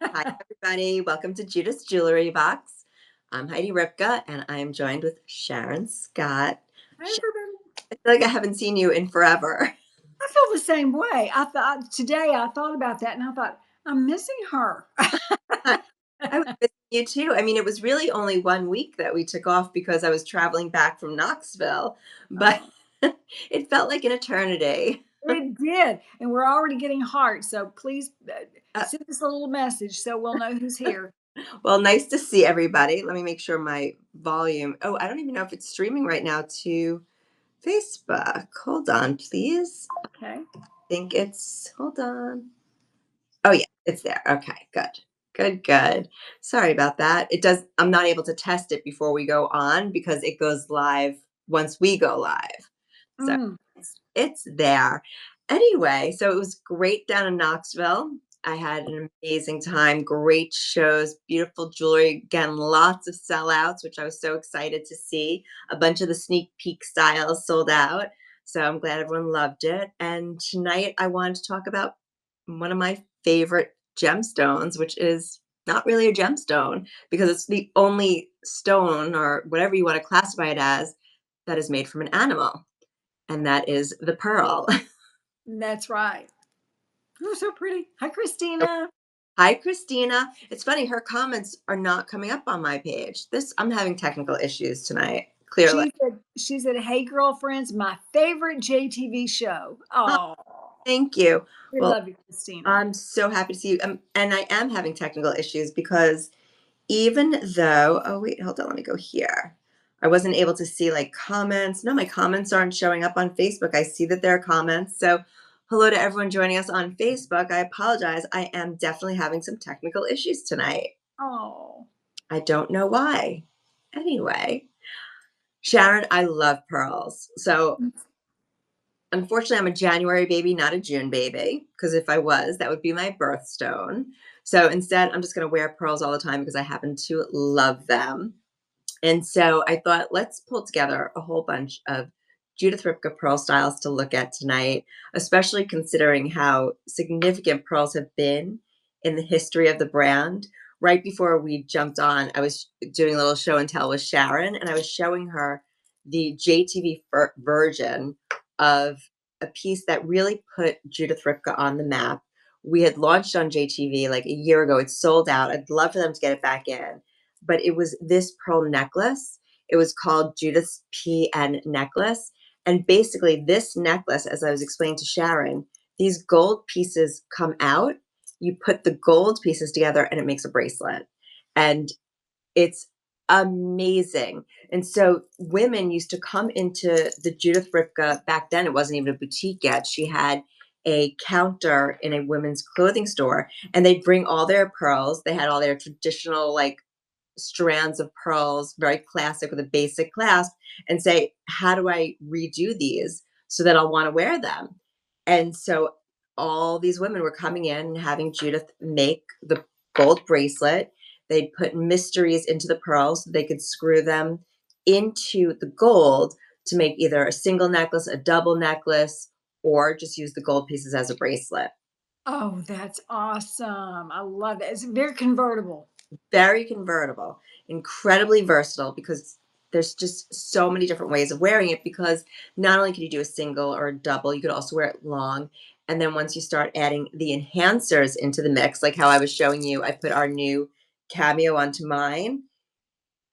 Hi, everybody. Welcome to Judith's Jewelry Box. I'm Heidi Ripka, and I'm joined with Sharon Scott. Hi, everybody. I feel like I haven't seen you in forever. I feel the same way. I thought today I thought about that and I thought, I'm missing her. I was missing you too. I mean, it was really only 1 week that we took off because I was traveling back from Knoxville, but Oh, it felt like an eternity. it did. And we're already getting hearts. So please Uh, send us a little message so we'll know who's here. well, nice to see everybody. Let me make sure my volume. Oh, I don't even know if it's streaming right now to Facebook. Hold on, please. Okay. Think it's, hold on. Oh yeah, it's there. Okay, good. Good, good. Sorry about that. I'm not able to test it before we go on because it goes live once we go live. So Mm, it's there. Anyway, so it was great down in Knoxville. I had an amazing time, great shows, beautiful jewelry, again, lots of sellouts, which I was so excited to see. A bunch of the sneak peek styles sold out. So I'm glad everyone loved it. And tonight I wanted to talk about one of my favorite gemstones, which is not really a gemstone because it's the only stone or whatever you want to classify it as that is made from an animal, and that is the pearl. that's right. You're so pretty. Hi, Christina. Hi, Christina. It's funny, her comments are not coming up on my page. I'm having technical issues tonight, clearly. She said, hey, girlfriends, my favorite JTV show. Oh, Oh, thank you. we Well, love you, Christina. I'm so happy to see you. And I am having technical issues because even though, oh, wait, hold on, let me go here. I wasn't able to see like comments. No, my comments aren't showing up on Facebook. I see that there are comments. So, hello to everyone joining us on Facebook. I apologize. I am definitely having some technical issues tonight. Oh, I don't know why. Anyway, Sharon, I love pearls. So, unfortunately, I'm a January baby, not a June baby, because if I was, that would be my birthstone. So, instead, I'm just going to wear pearls all the time because I happen to love them. And so I thought, let's pull together a whole bunch of Judith Ripka pearl styles to look at tonight, especially considering how significant pearls have been in the history of the brand. Right before we jumped on, I was doing a little show and tell with Sharon, and I was showing her the JTV version of a piece that really put Judith Ripka on the map. We had launched on JTV like a year ago. It's sold out. I'd love for them to get it back in, but it was this pearl necklace. It was called Judith's PN necklace. And basically, this necklace, as I was explaining to Sharon, these gold pieces come out. You put the gold pieces together and it makes a bracelet. And it's amazing. And so women used to come into the Judith Ripka, back then it wasn't even a boutique yet. She had a counter in a women's clothing store, and they'd bring all their pearls. They had all their traditional like strands of pearls, very classic with a basic clasp, and say, how do I redo these so that I'll want to wear them? And so all these women were coming in and having Judith make the gold bracelet. They'd put mysteries into the pearls so they could screw them into the gold to make either a single necklace, a double necklace, or just use the gold pieces as a bracelet. oh, that's awesome. I love that. It's very convertible. Very convertible, incredibly versatile because there's just so many different ways of wearing it, because not only can you do a single or a double, you could also wear it long. And then once you start adding the enhancers into the mix, like how I was showing you, I put our new cameo onto mine,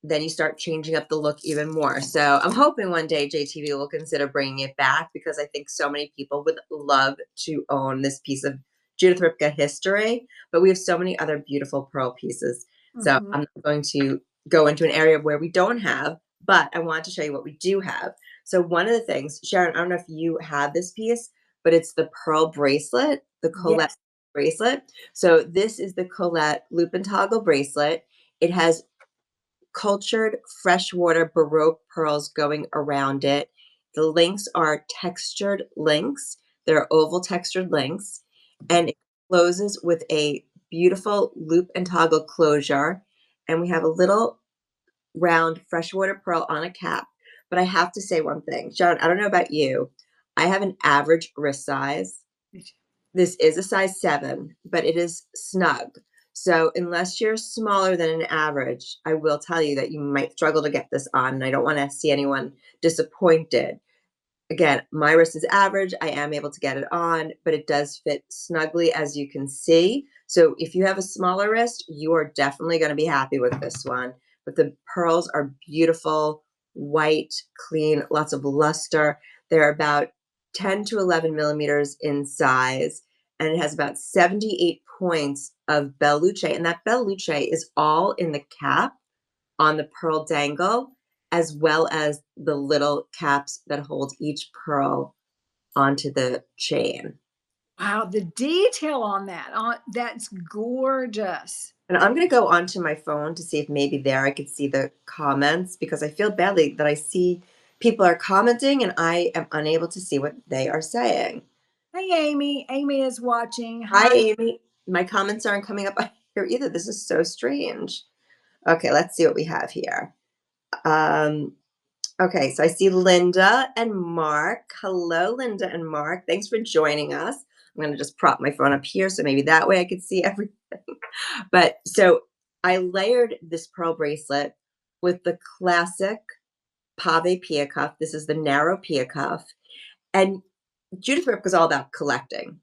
then you start changing up the look even more. So I'm hoping one day JTV will consider bringing it back because I think so many people would love to own this piece of Judith Ripka history. But we have so many other beautiful pearl pieces. So Mhm. I'm not going to go into an area where we don't have, but I want to show you what we do have. So one of the things, Sharon, I don't know if you have this piece, but it's the pearl bracelet, the Colette Yes. bracelet. So this is the Colette loop and toggle bracelet. It has cultured freshwater Baroque pearls going around it. The links are textured links. They're oval textured links, and it closes with a beautiful loop and toggle closure. And we have a little round freshwater pearl on a cap. But I have to say one thing, Sharon, I don't know about you. I have an average wrist size. This is a size 7, but it is snug. So unless you're smaller than an average, I will tell you that you might struggle to get this on, and I don't want to see anyone disappointed. Again, my wrist is average. I am able to get it on, but it does fit snugly, as you can see. So if you have a smaller wrist, you are definitely going to be happy with this one. But the pearls are beautiful, white, clean, lots of luster. They're about 10 to 11 millimeters in size, and it has about 78 points of Bel Luce. And that Bel Luce is all in the cap on the pearl dangle, as well as the little caps that hold each pearl onto the chain. Wow, the detail on that, that's gorgeous. And I'm going to go onto my phone to see if maybe there I could see the comments, because I feel badly that I see people are commenting and I am unable to see what they are saying. Hey, Amy. Amy is watching. Hi, Hi. Amy. My comments aren't coming up here either. This is so strange. Okay, let's see what we have here. Um, Okay, so I see Linda and Mark. Hello, Linda and Mark. Thanks for joining us. I'm going to just prop my phone up here so maybe that way I could see everything. But so I layered this pearl bracelet with the classic pave pia cuff. This is the narrow pia cuff. And Judith Ripka is all about collecting.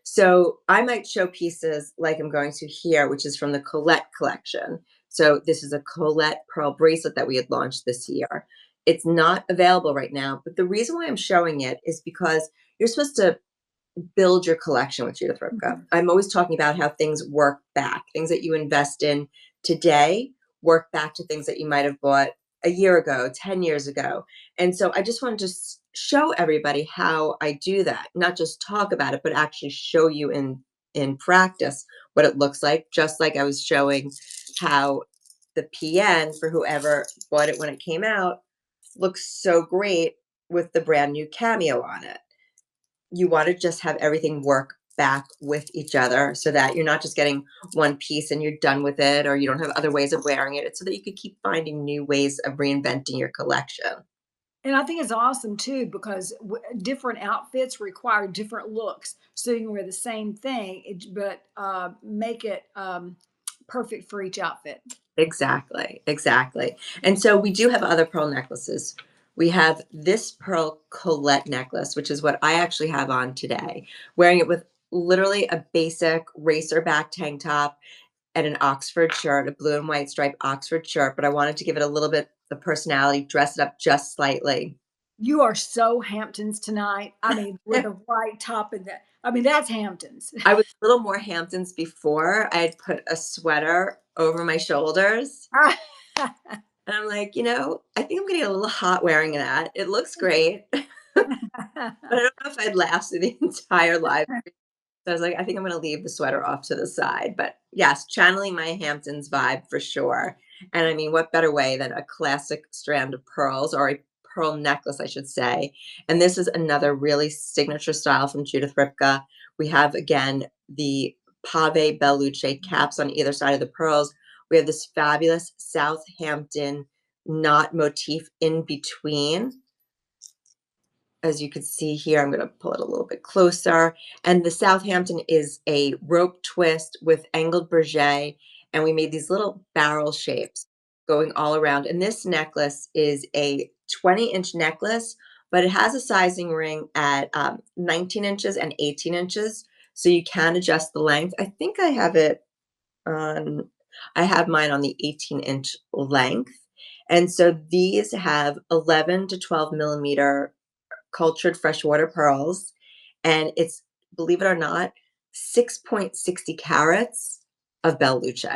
So I might show pieces like I'm going to here, which is from the Colette collection. So this is a Colette pearl bracelet that we had launched this year. It's not available right now, but the reason why I'm showing it is because you're supposed to build your collection with Judith Ripka. Mhm. I'm always talking about how things work back. Things that you invest in today work back to things that you might have bought a year ago, 10 years ago. And so I just wanted to show everybody how I do that, not just talk about it, but actually show you in practice what it looks like, just like I was showing how the PN, for whoever bought it when it came out, looks so great with the brand new cameo on it. You want to just have everything work back with each other so that you're not just getting one piece and you're done with it, or you don't have other ways of wearing it. It's so that you could keep finding new ways of reinventing your collection. And I think it's awesome too because different outfits require different looks. So you can wear the same thing, but make it perfect for each outfit. Exactly, exactly. And so we do have other pearl necklaces. We have this pearl Colette necklace, which is what I actually have on today, wearing it with literally a basic racer back tank top and an Oxford shirt, a blue and white striped Oxford shirt, but I wanted to give it a little bit of personality, dress it up just slightly. You are so Hamptons tonight. I mean, with a white top and that. I mean, that's Hamptons. I was a little more Hamptons before. I had put a sweater over my shoulders. And I'm like, I think I'm gonna get a little hot wearing that. It looks great, but I don't know if I'd last through the entire live. So I was like, I think I'm gonna leave the sweater off to the side. But yes, channeling my Hamptons vibe for sure. And I mean, what better way than a classic strand of pearls, or a pearl necklace, I should say. And this is another really signature style from Judith Ripka. We have again the Pave Bellucce caps on either side of the pearls. We have this fabulous Southampton knot motif in between. As you can see here, I'm going to pull it a little bit closer. And the Southampton is a rope twist with angled berget. And we made these little barrel shapes going all around. And this necklace is a 20-inch necklace, but it has a sizing ring at 19 inches and 18 inches. So you can adjust the length. I think I have it on, I have mine on the 18-inch length. And so these have 11 to 12 millimeter cultured freshwater pearls, and it's, believe it or not, 6.60 carats of Bel Luce.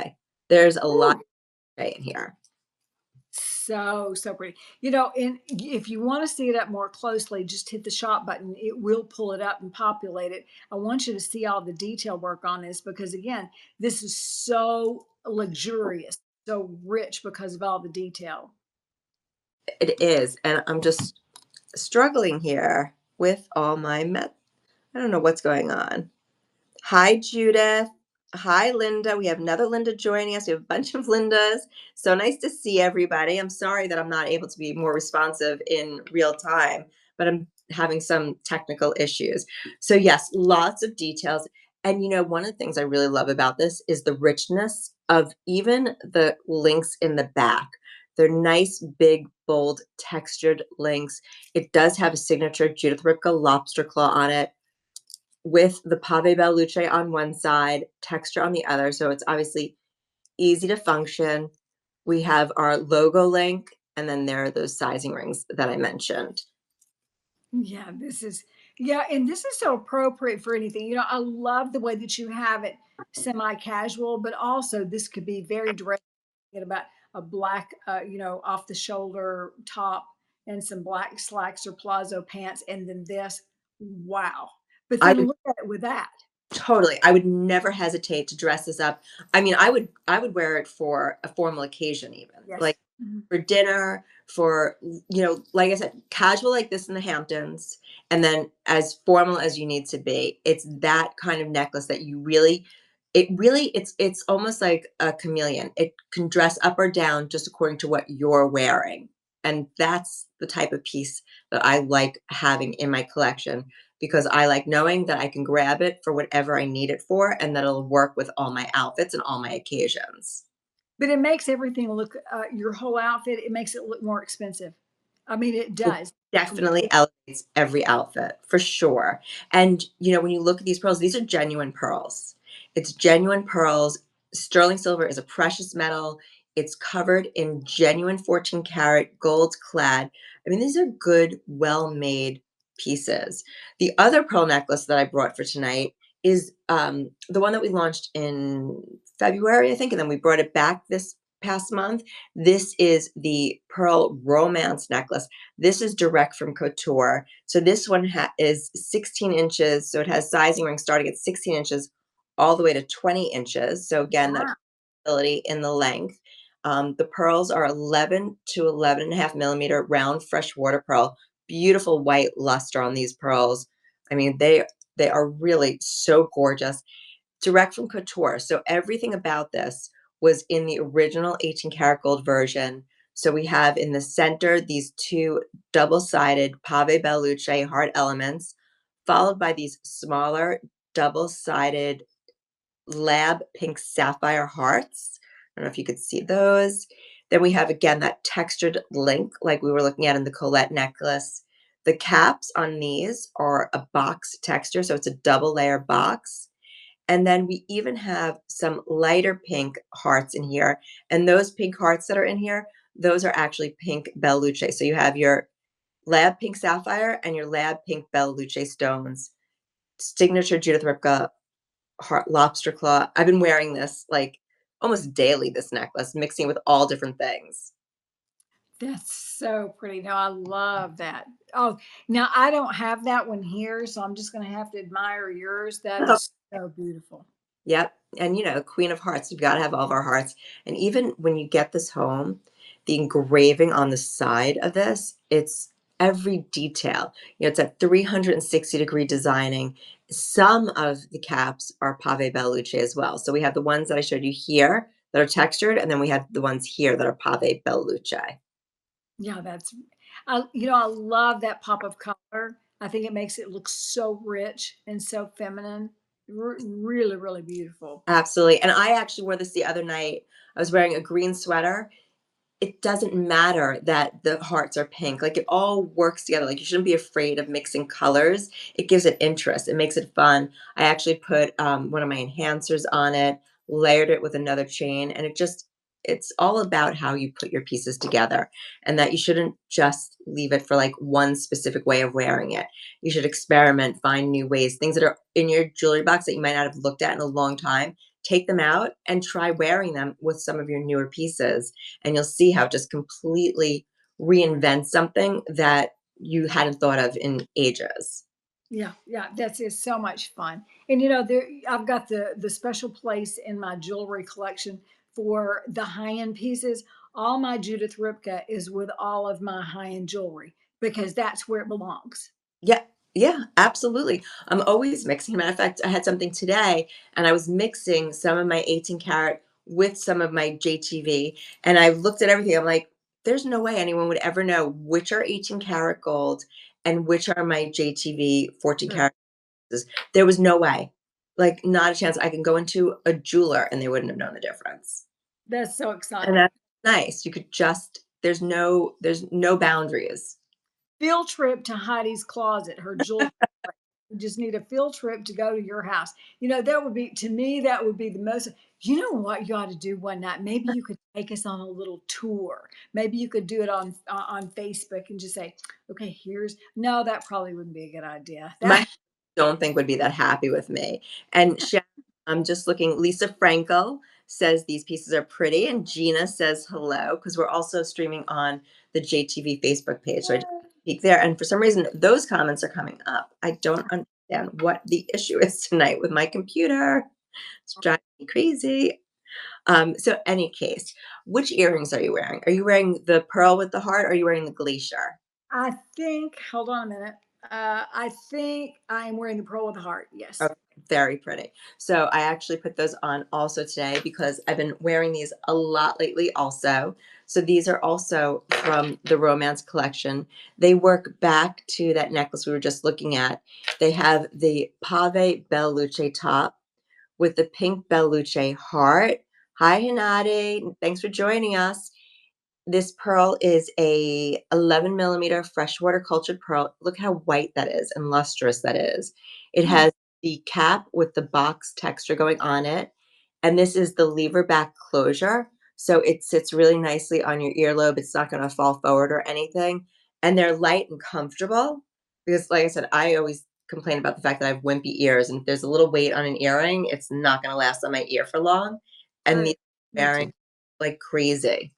There's a lot Ooh, in here. so pretty. And if you want to see it up more closely, just hit the shop button. It will pull it up and populate it. I want you to see all the detail work on this because again, this is so luxurious, so rich because of all the detail. It is, and I'm just struggling here with all my I don't know what's going on. Hi, Judith. Hi, Linda. We have another Linda joining us. We have a bunch of Lindas. So nice to see everybody. I'm sorry that I'm not able to be more responsive in real time, but I'm having some technical issues. So, yes, lots of details. And one of the things I really love about this is the richness of even the links in the back. They're nice, big, bold, textured links. It does have a signature Judith Ripka lobster claw on it with the Pave Bellucci on one side, texture on the other. So it's obviously easy to function. We have our logo link, and then there are those sizing rings that I mentioned. Yeah, and this is so appropriate for anything. I love the way that you have it semi-casual, but also this could be very dressy. About a black, off the shoulder top and some black slacks or palazzo pants, and then this. Wow. But I then would look at it with that. totally. I would never hesitate to dress this up. I mean, I would wear it for a formal occasion even. Yes. Like Mhm. for dinner, for like I said, casual like this in the Hamptons, and then as formal as you need to be. It's that kind of necklace that it's almost like a chameleon. It can dress up or down just according to what you're wearing. And that's the type of piece that I like having in my collection because I like knowing that I can grab it for whatever I need it for and that it'll work with all my outfits and all my occasions. But it makes everything look, your whole outfit, it makes it look more expensive. I mean, it It does. definitely elevates every outfit for sure. And when you look at these pearls, these are genuine pearls. It's genuine pearls. Sterling silver is a precious metal. It's covered in genuine 14 karat gold clad. I mean, these are good, well made pieces. The other pearl necklace that I brought for tonight is the one that we launched in February, I think, and then we brought it back this past month. This is the pearl romance necklace. This is direct from couture. So this one is 16 inches. So it has sizing rings starting at 16 inches all the way to 20 inches. So again, that Wow. flexibility in the length. The pearls are 11 to 11.5 millimeter round freshwater pearl. Beautiful white luster on these pearls. I mean, they are really so gorgeous. Direct from couture. So everything about this was in the original 18 karat gold version. So we have in the center these two double-sided Pave Bellucci hard elements, followed by these smaller double-sided lab pink sapphire hearts. I don't know if you could see those. Then we have again that textured link like we were looking at in the Colette necklace. The caps on these are a box texture, so it's a double layer box. And then we even have some lighter pink hearts in here. And those pink hearts that are in here, those are actually pink Bellucci. So you have your lab pink sapphire and your lab pink Bellucci stones. Signature Judith Ripka heart lobster claw. I've been wearing this like almost daily, this necklace, mixing with all different things. That's so pretty. No, I love that. Oh, now I don't have that one here, so I'm just gonna have to admire yours. That is so beautiful. Yep, and, Queen of Hearts, you've gotta have all of our hearts, and even when you get this home, the engraving on the side of this, it's every detail. It's at 360-degree designing. Some of the caps are Pave Bellucci as well. So we have the ones that I showed you here that are textured, and then we have the ones here that are Pave Bellucci. Yeah, I love that pop of color. I think it makes it look so rich and so feminine. Really, really beautiful. Absolutely, and I actually wore this the other night. I was wearing a green sweater. It doesn't matter that the hearts are pink. Like it all works together. Like you shouldn't be afraid of mixing colors. It gives it interest. It makes it fun. I actually put one of my enhancers on it, layered it with another chain, and it's all about how you put your pieces together and that you shouldn't just leave it for like one specific way of wearing it. You should experiment, find new ways, things that are in your jewelry box that you might not have looked at in a long time. Take them out and try wearing them with some of your newer pieces and you'll see how it just completely reinvents something that you hadn't thought of in ages. Yeah, yeah, that's is so much fun. And there I've got the special place in my jewelry collection for the high-end pieces. All my Judith Ripka is with all of my high-end jewelry because that's where it belongs. Yeah, yeah, absolutely. I'm always mixing. Matter of fact, I had something today and I was mixing some of my 18 karat with some of my JTV. And I looked at everything. I'm like, there's no way anyone would ever know which are 18 karat gold and which are my JTV 14 Sure. karat. There was no way. Like, not a chance. I can go into a jeweler and they wouldn't have known the difference. That's so And exciting. that's nice. You could just there's no boundaries. Field trip to Heidi's closet, her jewelry. We just need a field trip to go to your house. That would be, to me, that would be the most. You know what you ought to do one night? Maybe you could take us on a little tour. Maybe you could do it on Facebook and just say, okay, no, that probably wouldn't be a good idea. My That don't think would be that happy with me. And I'm just looking. Lisa Frankel says these pieces are pretty, and Gina says hello because we're also streaming on the JTV Facebook page. So I just peek there, and for some reason those comments are coming up. I don't understand what the issue is tonight with my computer. It's driving me crazy. So any case, which earrings are you wearing? Are you wearing the pearl with the heart, or are you wearing the glacier? I think, hold on a minute. I think I am wearing the pearl with the heart. Yes. Okay, very pretty. So I actually put those on also today because I've been wearing these a lot lately also. So these are also from the Romance collection. They work back to that necklace we were just looking at. They have the Pave Bellucce top with the pink Bellucce heart. Hi, Hinati. Thanks for joining us. This pearl is a 11 millimeter freshwater cultured pearl. Look how white that is and lustrous that is. It Hmm. has the cap with the box texture going on it. And this is the lever back closure. So it sits really nicely on your earlobe. It's not going to fall forward or anything. And they're light and comfortable because, like I said, I always complain about the fact that I have wimpy ears. And if there's a little weight on an earring, it's not going to last on my ear for long. And Oh, these are me wearing too. like crazy.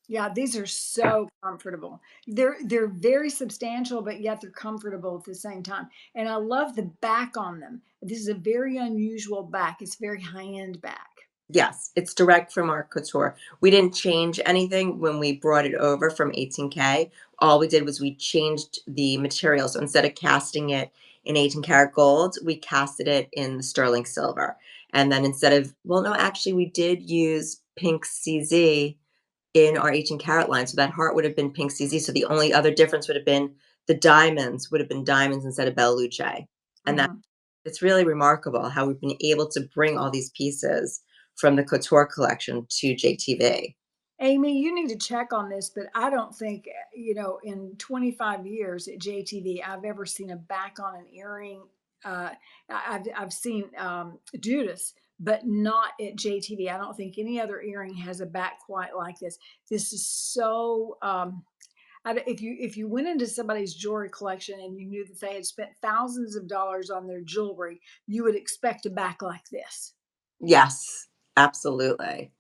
Yeah, these are so comfortable. They're very substantial, but yet they're comfortable at the same time. And I love the back on them. This is a very unusual back. It's very high-end back. Yes, it's direct from our couture. We didn't change anything when we brought it over from 18K. All we did was we changed the material. So instead of casting it in 18 karat gold, we casted it in sterling silver. And then instead of, well, no, actually, we did use pink CZ in our 18 karat line. So that heart would have been pink CZ. So the only other difference would have been the diamonds would have been diamonds instead of Bellucce. And that Mhm. it's really remarkable how we've been able to bring all these pieces from the couture collection to JTV. Amy, you need to check on this, but I don't think, in 25 years at JTV, I've ever seen a back on an earring. I've seen Judith's, but not at JTV. I don't think any other earring has a back quite like this. This is so. If you went into somebody's jewelry collection and you knew that they had spent thousands of dollars on their jewelry, you would expect a back like this. Yes, absolutely.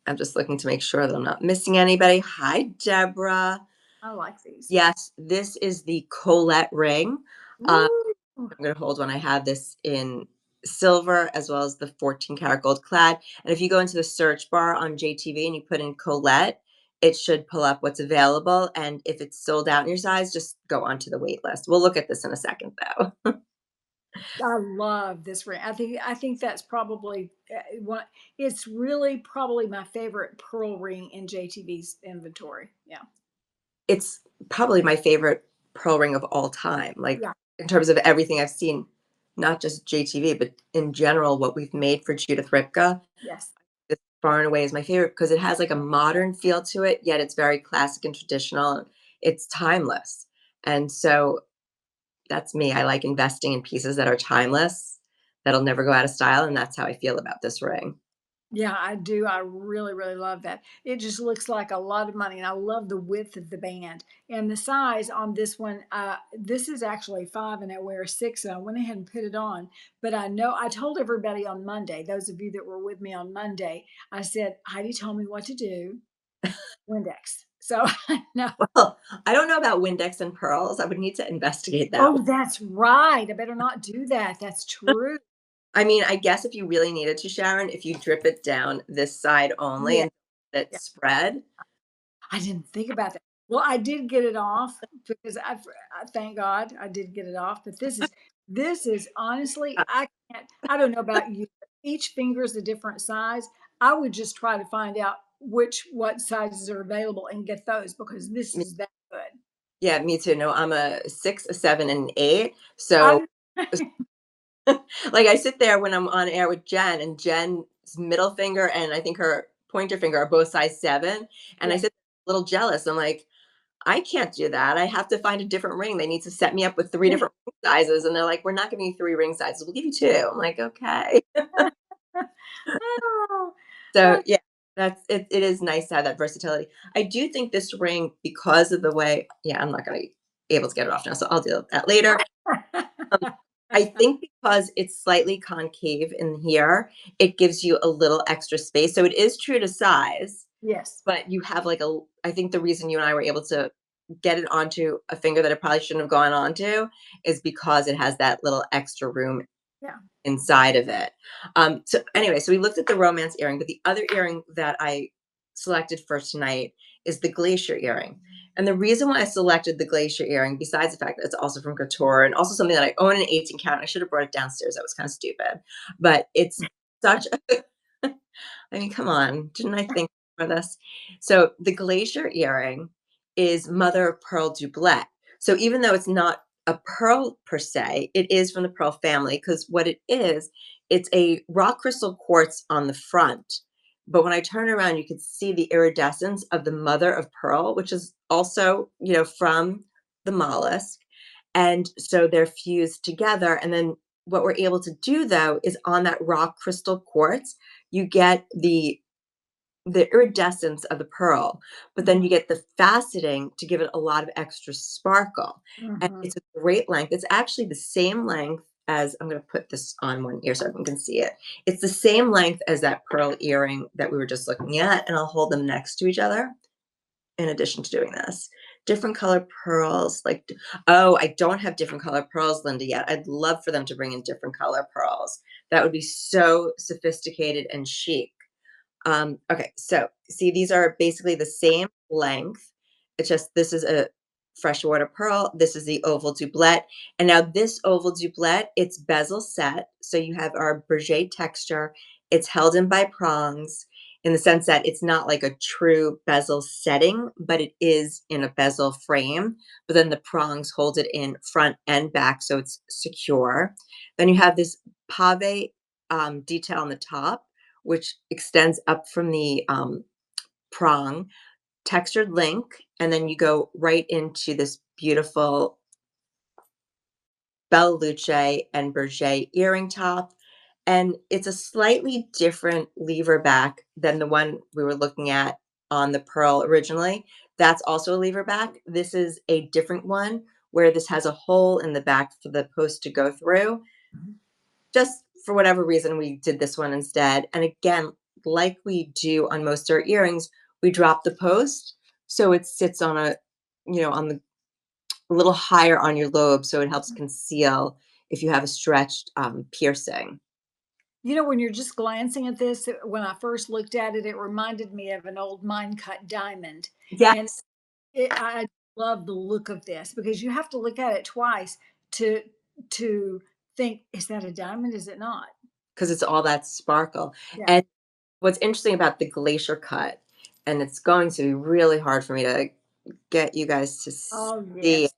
I'm just looking to make sure that I'm not missing anybody. Hi, Deborah. I like these. Yes, this is the Colette ring. Uh, Ooh. I'm going to hold one. I have this in silver as well as the 14 karat gold clad. And if you go into the search bar on JTV and you put in Colette, it should pull up what's available. And if it's sold out in your size, just go onto the wait list. We'll look at this in a second, though. I love this ring. I think that's probably one. It's really probably my favorite pearl ring in JTV's inventory. Yeah, It's probably my favorite pearl ring of all time. Like yeah, in terms of everything I've seen, not just JTV, but in general, what we've made for Judith Ripka. yes, This far and away is my favorite because it has like a modern feel to it, yet it's very classic and traditional. It's timeless. And so that's me. I like investing in pieces that are timeless, that'll never go out of style. And that's how I feel about this ring. yeah. I do. I really, really love that. It just looks like a lot of money, and I love the width of the band and the size on this one. This is actually 5, and I wear a 6, and I went ahead and put it on. But I know I told everybody on Monday. Those of you that were with me on Monday, I said Heidi told me what to do. Windex. So I know. Well, I don't know about Windex and pearls. I would need to investigate that Oh, one. that's right. I better not do that. That's true. I mean, I guess if you really needed to, Sharon, if you drip it down this side only Yeah, and let it yeah. spread. I didn't think about that. Well, I did get it off because I thank God I did get it off. But this is honestly, I can't. I don't know about you. But each finger is a different size. I would just try to find out what sizes are available and get those because this Me is that good. Yeah, me too. No, I'm a 6, a 7, and an 8. So I Like, I sit there when I'm on air with Jen, and Jen's middle finger and I think her pointer finger are both size 7, and I Yeah. sit a little jealous. I'm like, "I can't do that. I have to find a different ring. They need to set me up with 3 different ring sizes," and they're like, "We're not giving you 3 ring sizes. We'll give you 2." I'm like, "Okay." Oh, So, oh, yeah, it is nice to have that versatility. I do think this ring, because of the way, yeah, I'm not gonna be able to get it off now, so I'll deal with that later. Um, I think because it's slightly concave in here, it gives you a little extra space. So it is true to size, yes. but you have like a, I think the reason you and I were able to get it onto a finger that it probably shouldn't have gone onto is because it has that little extra room Yeah. inside of it. So anyway, so we looked at the romance earring, but the other earring that I selected for tonight is the glacier earring. And the reason why I selected the glacier earring, besides the fact that it's also from Couture and also something that I own an 18 count, I should have brought it downstairs. That was kind of stupid, but it's such a, I mean, come on, didn't I think for this? So the glacier earring is mother of pearl doublet. So even though it's not a pearl per se, it is from the pearl family because what it is, it's a rock crystal quartz on the front. But when I turn around, you can see the iridescence of the mother of pearl, which is also, from the mollusk. And so they're fused together. And then what we're able to do though is on that rock crystal quartz, you get the iridescence of the pearl, but then you get the faceting to give it a lot of extra sparkle. And Mhm. it's a great length. It's actually the same length as, I'm going to put this on one ear so everyone can see it. It's the same length as that pearl earring that we were just looking at, and I'll hold them next to each other in addition to doing this. Different color pearls, like, oh, I don't have different color pearls, Linda, yet. I'd love for them to bring in different color pearls. That would be so sophisticated and chic. Okay, so see, these are basically the same length. It's just this is a freshwater pearl. This is the oval doublet. And now this oval doublet, it's bezel set. So you have our berget texture. It's held in by prongs in the sense that it's not like a true bezel setting, but it is in a bezel frame. But then the prongs hold it in front and back, so it's secure. Then you have this pave detail on the top, which extends up from the prong, textured link, and then you go right into this beautiful Bella Luce and Berget earring top. And it's a slightly different lever back than the one we were looking at on the pearl originally. That's also a lever back. This is a different one where this has a hole in the back for the post to go through. Mhm. Just for whatever reason, we did this one instead. And again, like we do on most of our earrings, we drop the post so it sits on on the a little higher on your lobe, so it helps conceal if you have a stretched piercing. When you're just glancing at this, when I first looked at it, it reminded me of an old mine cut diamond. And Yes, I love the look of this because you have to look at it twice to to think, is that a diamond? Is it not? because it's all that sparkle. Yeah. And what's interesting about the glacier cut, and it's going to be really hard for me to get you guys to Oh, see, yes.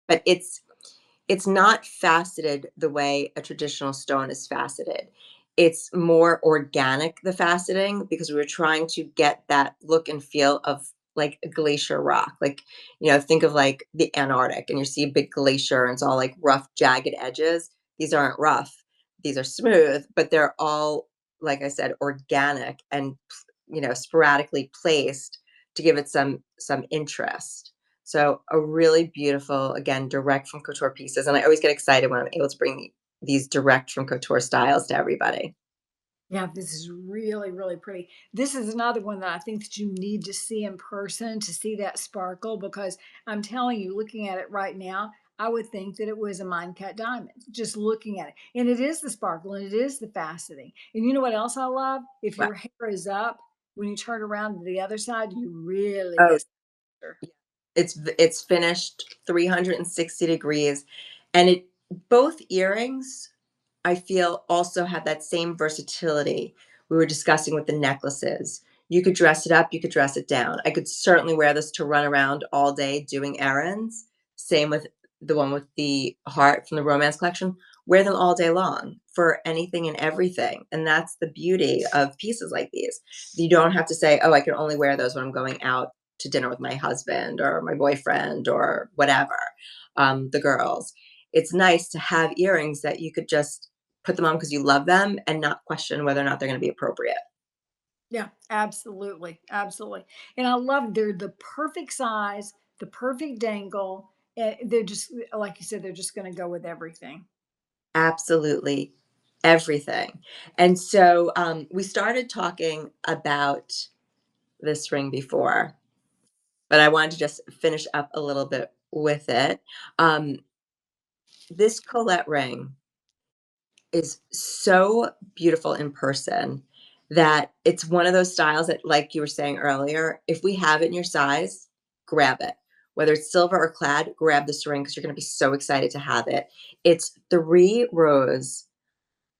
but it's not faceted the way a traditional stone is faceted. It's more organic, the faceting, because we were trying to get that look and feel of like a glacier rock. Like, think of like the Antarctic and you see a big glacier and it's all like rough, jagged edges. These aren't rough. These are smooth, but they're all, like I said, organic and sporadically placed to give it some interest. So a really beautiful, again, direct from couture pieces, and I always get excited when I'm able to bring these direct from couture styles to everybody. Yeah, this is really, really pretty. This is another one that I think that you need to see in person to see that sparkle because I'm telling you, looking at it right now, I would think that it was a mine cut diamond, just looking at it. And it is the sparkle and it is the faceting. And you know what else I love? If Wow. your hair is up, when you turn around to the other side, you really Oh, get her. yeah. It's finished 360 degrees, and it both earrings, I feel, also have that same versatility we were discussing with the necklaces. You could dress it up, you could dress it down. I could certainly wear this to run around all day doing errands. Same with the one with the heart from the romance collection. wear them all day long for anything and everything. And that's the beauty of pieces like these. You don't have to say, oh, I can only wear those when I'm going out to dinner with my husband or my boyfriend or whatever, the girls. It's nice to have earrings that you could just put them on because you love them and not question whether or not they're going to be appropriate. Yeah, absolutely, absolutely. And I love they're the perfect size, the perfect dangle. They're just like you said, they're just going to go with everything. Absolutely everything. And so we started talking about this ring before, but I wanted to just finish up a little bit with it. Um, this Colette ring is so beautiful in person that it's one of those styles that, like you were saying earlier, if we have it in your size, grab it. Whether it's silver or clad, grab this ring because you're going to be so excited to have it. It's 3 rows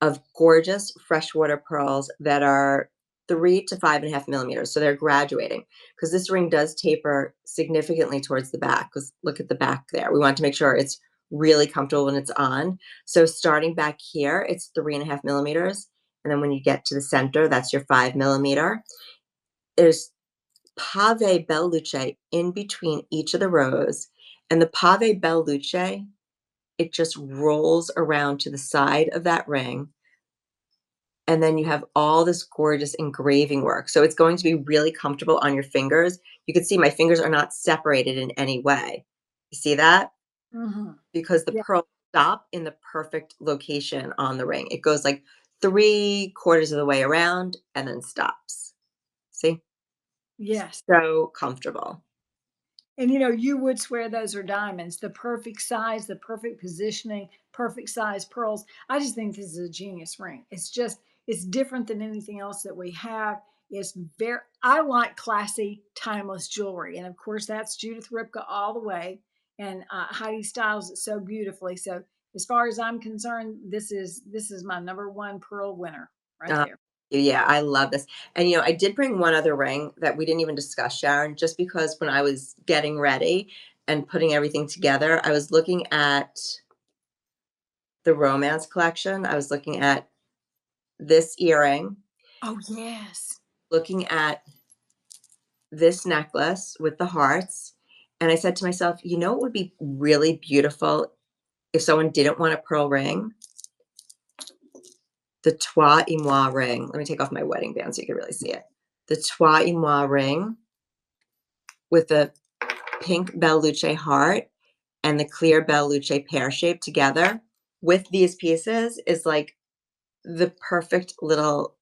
of gorgeous freshwater pearls that are 3 to 5.5 millimeters. So they're graduating because this ring does taper significantly towards the back. Because look at the back there. We want to make sure it's really comfortable when it's on. So starting back here, it's 3.5 millimeters. And then when you get to the center, that's your 5 millimeter. There's pave belle luce in between each of the rows. And the pave belle luce, it just rolls around to the side of that ring, and then you have all this gorgeous engraving work. So it's going to be really comfortable on your fingers. You can see my fingers are not separated in any way. You see that? Hmm. Because the Yeah. pearls stop in the perfect location on the ring. It goes like 3/4 of the way around and then stops. See? Yes. So comfortable. And you would swear those are diamonds. The perfect size, the perfect positioning, perfect size pearls. I just think this is a genius ring. It's different than anything else that we have. I like classy, timeless jewelry. And of course, that's Judith Ripka all the way. And Heidi styles it so beautifully. So as far as I'm concerned, this is my number one pearl winner right Uh, there. yeah, I love this. And I did bring one other ring that we didn't even discuss, Sharon, just because when I was getting ready and putting everything together, I was looking at the romance collection. I was looking at this earring, Oh, yes. looking at this necklace with the hearts. And I said to myself, what would be really beautiful if someone didn't want a pearl ring? The Trois et Moi ring. Let me take off my wedding band so you can really see it. The Trois et Moi ring with the pink Belle Luce heart and the clear Belle Luce pear shape together with these pieces is like the perfect little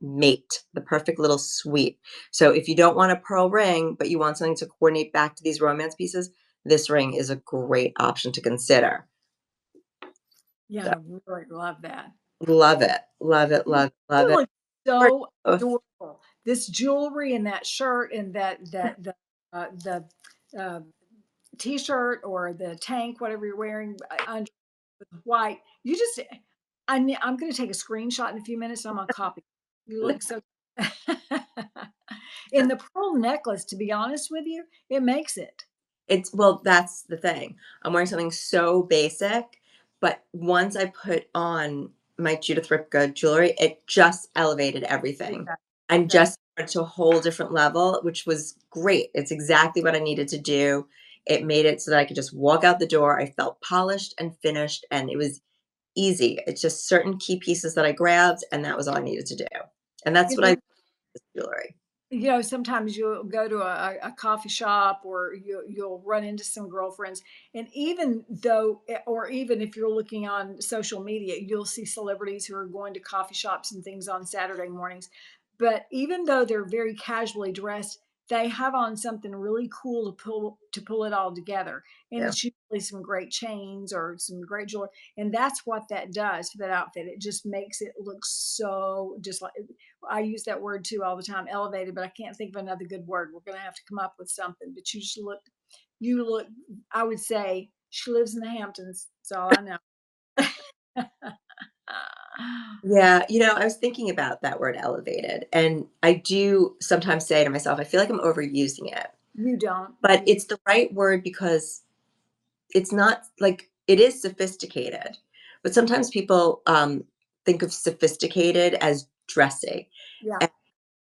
mate, the perfect little suite. So if you don't want a pearl ring, but you want something to coordinate back to these romance pieces, this ring is a great option to consider. Yeah, So I really love that. love it, love it, You love it, love it. look For so both. adorable. This jewelry and that shirt and the uh, t-shirt or the tank, whatever you're wearing under with white. I'm going to take a screenshot in a few minutes and I'm going to copy. You look so. And the pearl necklace, to be honest with you, it makes it. Well, that's the thing. I'm wearing something so basic, but once I put on my Judith Ripka jewelry, it just elevated It everything does. It and does. just went to a whole different level, which was great. It's exactly what I needed to do. It made it so that I could just walk out the door. I felt polished and finished, and it was easy. It's just certain key pieces that I grabbed, and that was all I needed to do. And that's You what I know, with jewelry. sometimes you'll go to a coffee shop or you'll run into some girlfriends. And even if you're looking on social media, you'll see celebrities who are going to coffee shops and things on Saturday mornings. But even though they're very casually dressed, they have on something really cool to pull it all together. And Yeah. it's usually some great chains or some great jewelry. And that's what that does for that outfit. It just makes it look so just like I use that word too all the time, elevated, but I can't think of another good word. We're going to have to come up with something. But you look, I would say she lives in the Hamptons. That's all I know. Yeah, I was thinking about that word elevated, and I do sometimes say to myself, I feel like I'm overusing it, You don't. but it's the right word because it's not like it is sophisticated, but sometimes people think of sophisticated as dressy. Yeah. And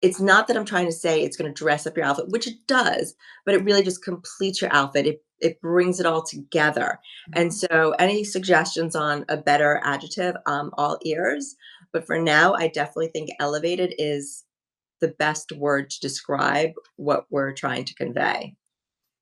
it's not that I'm trying to say it's going to dress up your outfit, which it does, but it really just completes your outfit. It brings it all together. And Mhm. so, any suggestions on a better adjective? All ears. But for now, I definitely think elevated is the best word to describe what we're trying to convey.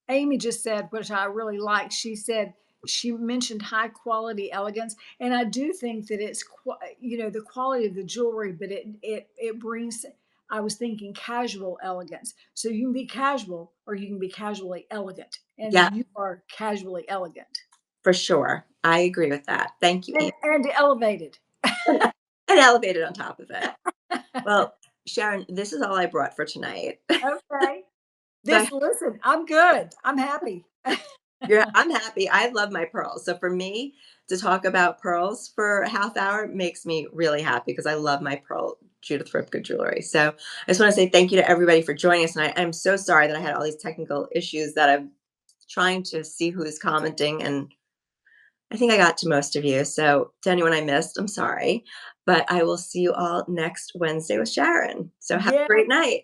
Amy just said, which I really like, she said, she mentioned high quality elegance, and I do think that it's the quality of the jewelry, but it brings. I was thinking casual elegance, so you can be casual or you can be casually elegant, and Yeah, you are casually elegant for sure. I agree with that. Thank you, Amy. and elevated. And elevated on top of it. Well, Sharon, this is all I brought for tonight. Okay, So I listen, I'm good. I'm happy. Yeah, I'm happy. I love my pearls. So for me to talk about pearls for a half hour makes me really happy because I love my pearl Judith Ripka jewelry. So I just want to say thank you to everybody for joining us. And I'm so sorry that I had all these technical issues that I'm trying to see who's commenting. And I think I got to most of you. So to anyone I missed, I'm sorry. But I will see you all next Wednesday with Sharon. So have Yeah, a great night.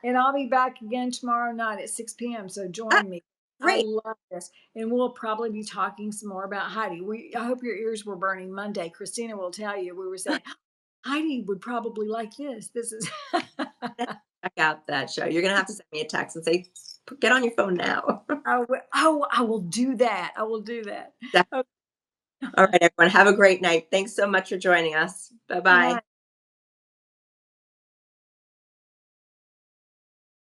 and I'll be back again tomorrow night at 6 p.m. So Ah, join me. I great. love this. And we'll probably be talking some more about Heidi. I hope your ears were burning Monday. Christina will tell you. We were saying, Heidi would probably like this. This is Check out that show. You're going to have to send me a text and say, get on your phone now. I will do that. I will do that. All Okay. right, everyone. Have a great night. Thanks so much for joining us. Bye Good bye. night.